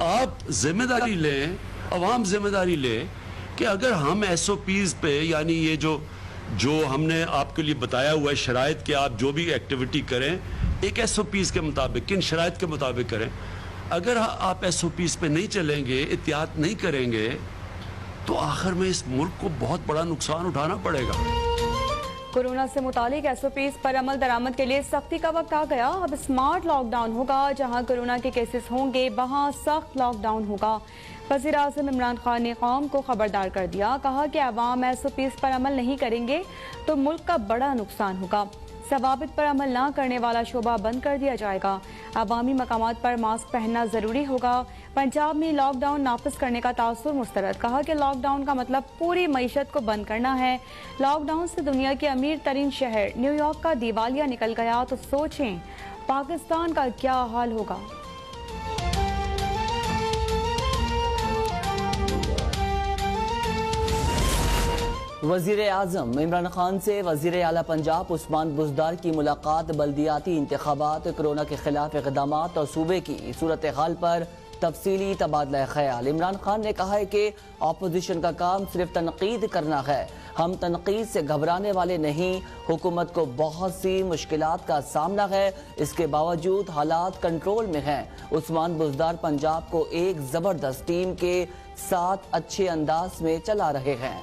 आप जिम्मेदारी लें, अवाम जिम्मेदारी ले कि अगर हम SOPs पे, यानी ये जो हमने आपके लिए बताया हुआ है शराइत कि आप जो भी एक्टिविटी करें एक SOPs के मुताबिक, किन शराइत के मुताबिक करें। अगर आप SOPs पे नहीं चलेंगे, एहतियात नहीं करेंगे, तो आखिर में इस मुल्क को बहुत बड़ा नुकसान उठाना पड़ेगा। कोरोना से मुतालिक SOPs पर अमल दरामद के लिए सख्ती का वक्त आ गया। अब स्मार्ट लॉकडाउन होगा। जहां कोरोना के केसेस होंगे वहां सख्त लॉकडाउन होगा। वज़ीर आज़म इमरान खान ने कौम को खबरदार कर दिया। कहा कि अवाम SOPs पर अमल नहीं करेंगे तो मुल्क का बड़ा नुकसान होगा। ज़वाबित पर अमल न करने वाला शोबा बंद कर दिया जाएगा। अवामी मकामात पर मास्क पहनना जरूरी होगा। पंजाब में लॉकडाउन नाफिज करने का तासुर मुस्तरद। कहा कि लॉकडाउन का मतलब पूरी मईशत को बंद करना है। लॉकडाउन से दुनिया के अमीर तरीन शहर न्यूयॉर्क का दिवालिया निकल गया तो सोचें पाकिस्तान का क्या हाल होगा। वज़ीर आज़म इमरान खान से वज़ीर आला पंजाब उस्मान बुज़दार की मुलाकात, बल्दियाती इंतखाबात, कोरोना के खिलाफ इक़दामात और सूबे की सूरत हाल पर तफसीली तबादला ख्याल। इमरान खान ने कहा है कि अपोजिशन का काम सिर्फ तनकीद करना है। हम तनकीद से घबराने वाले नहीं। हुकूमत को बहुत सी मुश्किलात का सामना है, इसके बावजूद हालात कंट्रोल में हैं। उस्मान बुज़दार पंजाब को एक ज़बरदस्त टीम के साथ अच्छे अंदाज में चला रहे हैं।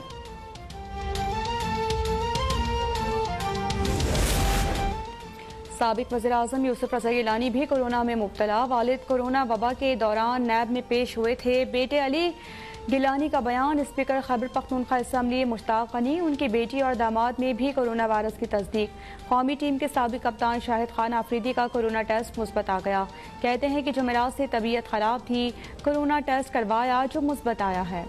साबिक वज़ीर आज़म यूसुफ रज़ा गिलानी भी कोरोना में मुब्तला। वालिद कोरोना वबा के दौरान नैब में पेश हुए थे। बेटे अली गिलानी का बयान स्पीकर खैबर पख्तूनख्वा असम्बली मुश्ताक गनी, उनकी बेटी और दामाद में भी कोरोना वायरस की तस्दीक। कौमी टीम के साबिक कप्तान शाहिद खान आफरीदी का कोरोना टेस्ट मुस्बत आ गया। कहते हैं कि जुमेरात से तबीयत खराब थी, कोरोना टेस्ट करवाया जो मुस्बत आया है।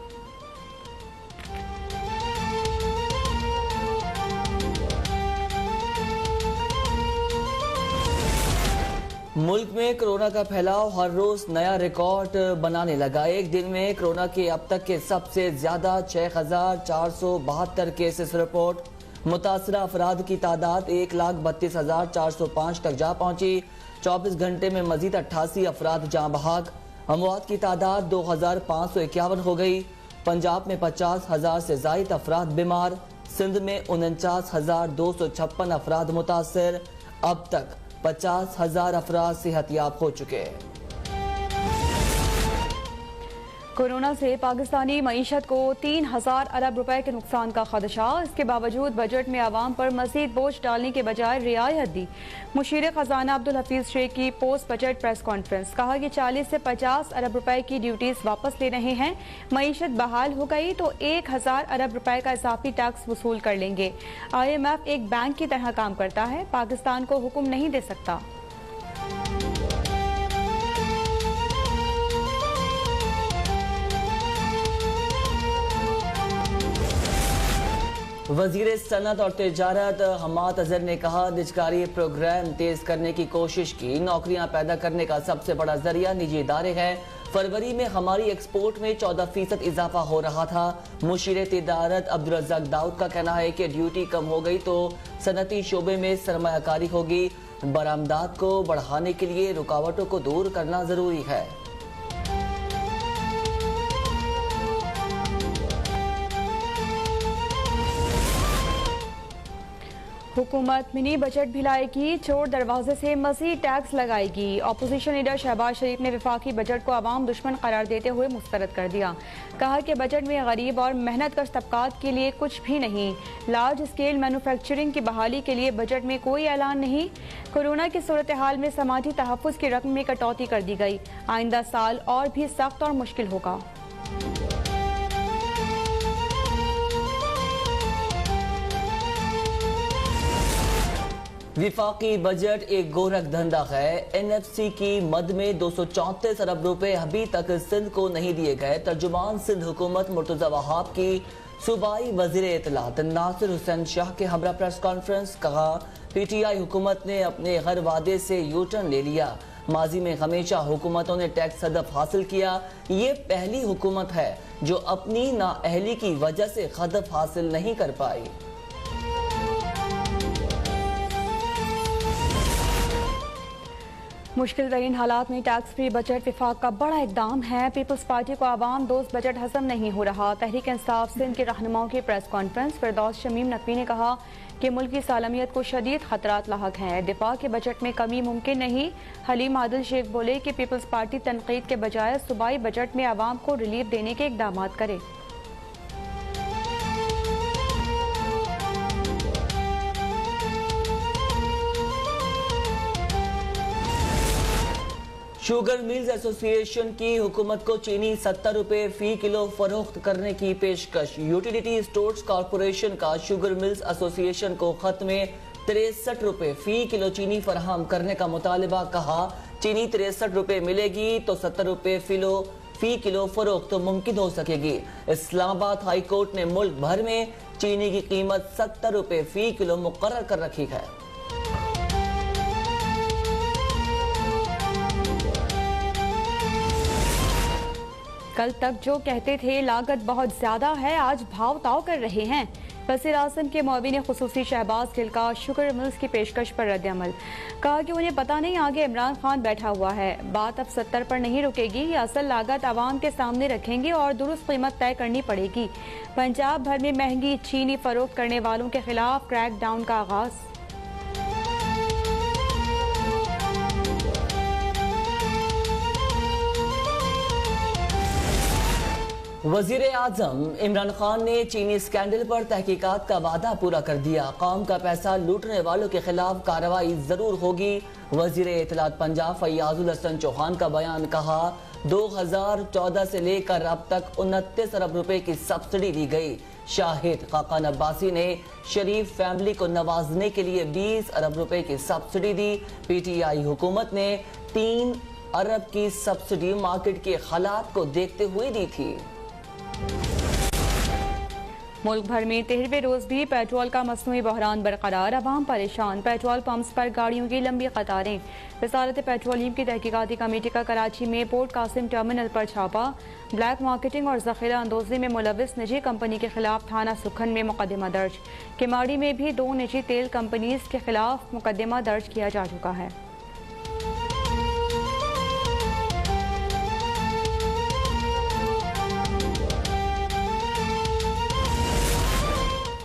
मुल्क में कोरोना का फैलाव हर रोज नया रिकॉर्ड बनाने लगा। एक दिन में कोरोना के अब तक के सबसे ज्यादा 6,472 केसेस रिपोर्ट। मुतासरा अफराद की तादाद 1,32,405 तक जा पहुंची। 24 घंटे में मजीद 88 अफराद जाँ बहाक। अमवात की तादाद 2,551 हो गई। पंजाब में 50,000 से जायद अफराद बीमार। सिंध में 49,256 अफराद मुतासर। अब तक 50,000 अफराद सेहतयाब हो चुके। कोरोना से पाकिस्तानी मईशत को 3,000 अरब रुपए के नुकसान का खदशा। इसके बावजूद बजट में आवाम पर मजीद बोझ डालने के बजाय रियायत दी। मुशीर खजाना अब्दुल हफीज शेख की पोस्ट बजट प्रेस कॉन्फ्रेंस। कहा कि 40 से 50 अरब रुपए की ड्यूटीज वापस ले रहे हैं। मईशत बहाल हो गई तो 1,000 अरब रुपए का इजाफी टैक्स वसूल कर लेंगे। IMF एक बैंक की तरह काम करता है, पाकिस्तान को हुक्म नहीं दे सकता। वज़ीर सनत और तिजारत हमाद अजहर ने कहा, निजकारी प्रोग्राम तेज करने की कोशिश की। नौकरियां पैदा करने का सबसे बड़ा जरिया निजी इदारे हैं। फरवरी में हमारी एक्सपोर्ट में 14% इजाफा हो रहा था। मुशीर तिजारत अब्दुल रज़ाक दाऊद का कहना है कि ड्यूटी कम हो गई तो सनती शोबे में सरमायाकारी होगी। बरामदात को बढ़ाने के लिए रुकावटों को दूर करना जरूरी है। हुकूमत मिनी बजट भी लाएगी, चोर दरवाजे से मजीद टैक्स लगाएगी। अपोजिशन लीडर शहबाज शरीफ ने वफाकी बजट को अवाम दुश्मन करार देते हुए मुस्तरद कर दिया। कहा कि बजट में गरीब और मेहनत कश तबकात के लिए कुछ भी नहीं। लार्ज स्केल मैन्युफैक्चरिंग की बहाली के लिए बजट में कोई ऐलान नहीं। कोरोना की सूरत हाल में समाजी तहफ़्फ़ुज़ की रकम में कटौती कर दी गई। आइंदा साल और भी सख्त और मुश्किल होगा। विफाकी बजट एक गोरख धंधा है। NFC की मद में 234 अरब रुपए अभी तक सिंध को नहीं दिए गए। तर्जुमान सिंध हुकूमत मुर्तज़ा वहाब की सूबाई वज़ीर इत्तलात नासिर हुसैन शाह के हमरा प्रेस कॉन्फ्रेंस। कहा, PTI हुकूमत ने अपने हर वादे से यू टर्न ले लिया। माजी में हमेशा हुकूमतों ने टैक्स हदफ हासिल किया। ये पहली हुकूमत है जो अपनी नाअहली की वजह से हदफ हासिल नहीं कर पाई। मुश्किल तरीन हालात में टैक्स फ्री बजट विफाक का बड़ा इकदाम है। पीपल्स पार्टी को आवाम दोस्त बजट हजम नहीं हो रहा। तहरीक इंसाफ सिंध के रहनुमाओं की प्रेस कॉन्फ्रेंस। फिरदौस शमीम नकवी ने कहा कि मुल्क की सालमियत को शदीद खतरात लाहक हैं। दिफा के बजट में कमी मुमकिन नहीं। हलीम आदिल शेख बोले कि पीपल्स पार्टी तनकीद के बजाय सूबाई बजट में आवाम को रिलीफ देने के इकदाम करे। शुगर मिल्स एसोसिएशन की हुकूमत को चीनी 70 रुपए फी किलो फरोख्त करने की पेशकश। यूटिलिटी स्टोर्स कॉरपोरेशन का शुगर मिल्स एसोसिएशन को खत में 63 रुपए फी किलो चीनी फराहम करने का मुतालबा। कहा चीनी 63 रुपए मिलेगी तो 70 रुपए फी किलो फरोख्त तो मुमकिन हो सकेगी। इस्लामाबाद हाई कोर्ट ने मुल्क भर में चीनी की कीमत 70 रुपए फी किलो मुकर्रर कर रखी है। कल तक जो कहते थे लागत बहुत ज्यादा है, आज भाव ताव कर रहे हैं। वज़ीर आज़म के मुअव्विन खुसूसी शहबाज गिल का शुगर मिल्स की पेशकश पर रद्द-ए-अमल। कहा कि उन्हें पता नहीं आगे इमरान खान बैठा हुआ है। बात अब 70 पर नहीं रुकेगी। असल लागत आवाम के सामने रखेंगे और दुरुस्त कीमत तय करनी पड़ेगी। पंजाब भर में महंगी चीनी फरोख्त करने वालों के खिलाफ क्रैक डाउन का आगाज। वजीर आजम इमरान खान ने चीनी स्कैंडल पर तहकीकात का वादा पूरा कर दिया। कौम का पैसा लूटने वालों के खिलाफ कार्रवाई जरूर होगी। वजीर इत्तलात पंजाब फैयाजुल हसन चौहान का बयान। कहा 2014 से लेकर अब तक 29 अरब रुपए की सब्सिडी दी गई। शाहिद खाकान अब्बासी ने शरीफ फैमिली को नवाजने के लिए 20 अरब रुपए की सब्सिडी दी। PTI हुकूमत ने 3 अरब की सब्सिडी मार्केट के हालात को देखते हुए दी थी। मुल्क भर में 13वें रोज भी पेट्रोल का मसनूई बहरान बरकरार। अवाम परेशान। पेट्रोल पंप्स पर गाड़ियों की लंबी कतारें। वजारत पेट्रोलियम की तहकीकाती कमेटी का कराची में पोर्ट कासिम टर्मिनल पर छापा। ब्लैक मार्केटिंग और जखीरा अंदोजी में मुलविस निजी कंपनी के खिलाफ थाना सुखन में मुकदमा दर्ज। किमाड़ी में भी 2 निजी तेल कंपनीज के खिलाफ मुकदमा दर्ज किया जा चुका है।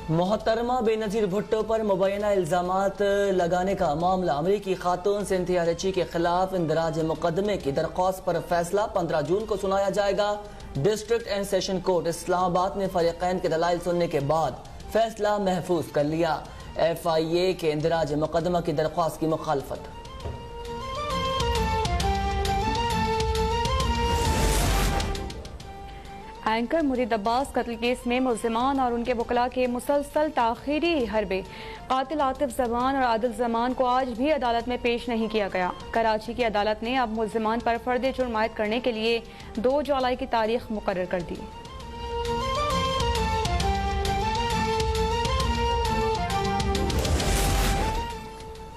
मोहतरमा बेनजीर भुट्टो पर मुबैना इल्जामात लगाने का मामला। अमरीकी खातून सिंथिया रिची के खिलाफ इंदराज मुकदमे की दरख्वास्त पर फैसला 15 जून को सुनाया जाएगा। District and session court Islamabad ने फरीकैन के दलाइल सुनने के बाद फैसला महफूज कर लिया। FIA के इंदराज मुकदमा की दरख्वास्त की मुखालफत। एंकर मुरीद अब्बास कत्ल केस में मुल्जिमान और उनके वकला के मुसलसल ताखीरी हरबे। कातिल आतिफ जमान और आदिल जमान को आज भी अदालत में पेश नहीं किया गया। कराची की अदालत ने अब मुल्जिमान पर फर्द जुर्म आयद करने के लिए 2 जुलाई की तारीख मुकर्रर कर दी।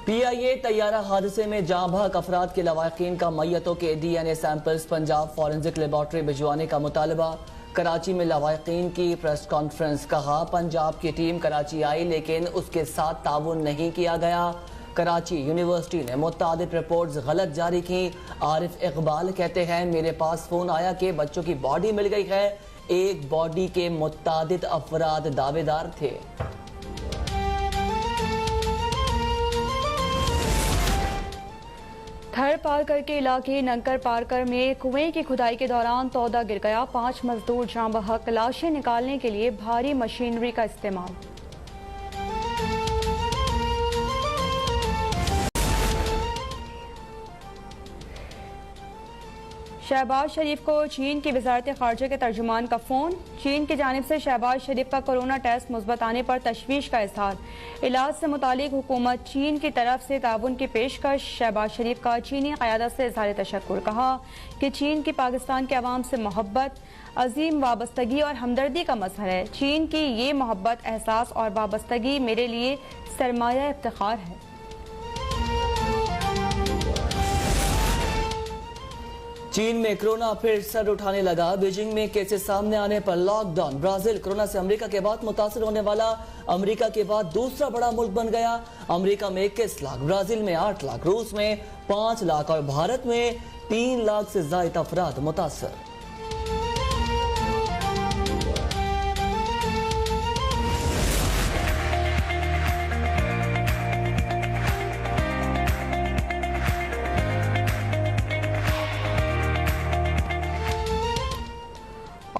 PIA तैयारा हादसे में जाँ बहक अफराद के लवाकिन का मैयतों के DNA samples Punjab forensic laboratory भिजवाने का मुतालबा। कराची में लवाकिन की प्रेस कॉन्फ्रेंस। कहा पंजाब की टीम कराची आई लेकिन उसके साथ ताउन नहीं किया गया। कराची यूनिवर्सिटी ने मुतादिद रिपोर्ट्स गलत जारी की। आरिफ इकबाल कहते हैं मेरे पास फोन आया कि बच्चों की बॉडी मिल गई है। एक बॉडी के मुतादिद अफराद दावेदार थे। थर पारकर के इलाके नंकर पारकर में कुएं की खुदाई के दौरान तौदा गिर गया। 5 मजदूर जाँ बहक। लाशें निकालने के लिए भारी मशीनरी का इस्तेमाल। शहबाज शरीफ को चीन की वजारत खारजा के तर्जुमान का फोन। चीन की जानिब से शहबाज शरीफ का कोरोना टेस्ट मुस्बत आने पर तशवीश का इजहार। इलाज से मुतालिक हुकूमत चीन की तरफ से ताउन की पेशकश। शहबाज शरीफ का चीनी क़यादत से इजहार तशक्कुर। कहा कि चीन की पाकिस्तान के अवाम से मोहब्बत अजीम वाबस्तगी और हमदर्दी का मजहर है। चीन की ये मोहब्बत, एहसास और वाबस्तगी मेरे लिए सरमाया इफ्तिखार है। चीन में कोरोना फिर सर उठाने लगा। बीजिंग में केसेस सामने आने पर लॉकडाउन। ब्राजील कोरोना से अमेरिका के बाद मुतासर होने वाला अमेरिका के बाद दूसरा बड़ा मुल्क बन गया। अमेरिका में 21 लाख, ब्राजील में 8 लाख, रूस में 5 लाख और भारत में 3 लाख से ज्यादा अफराद मुतासर।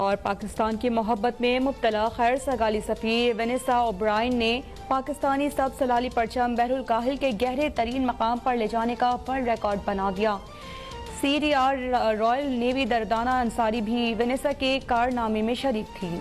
और पाकिस्तान की मोहब्बत में मुब्तला खैर सगाली सफीर वेनेसा ओब्रायन ने पाकिस्तानी सब सलाली परचम बहरुल काहिल के गहरे तरीन मकाम पर ले जाने का वर्ल्ड रिकॉर्ड बना दिया। CDR रॉयल नेवी दरदाना अंसारी भी वेनेसा के कारनामे में शरीक थी।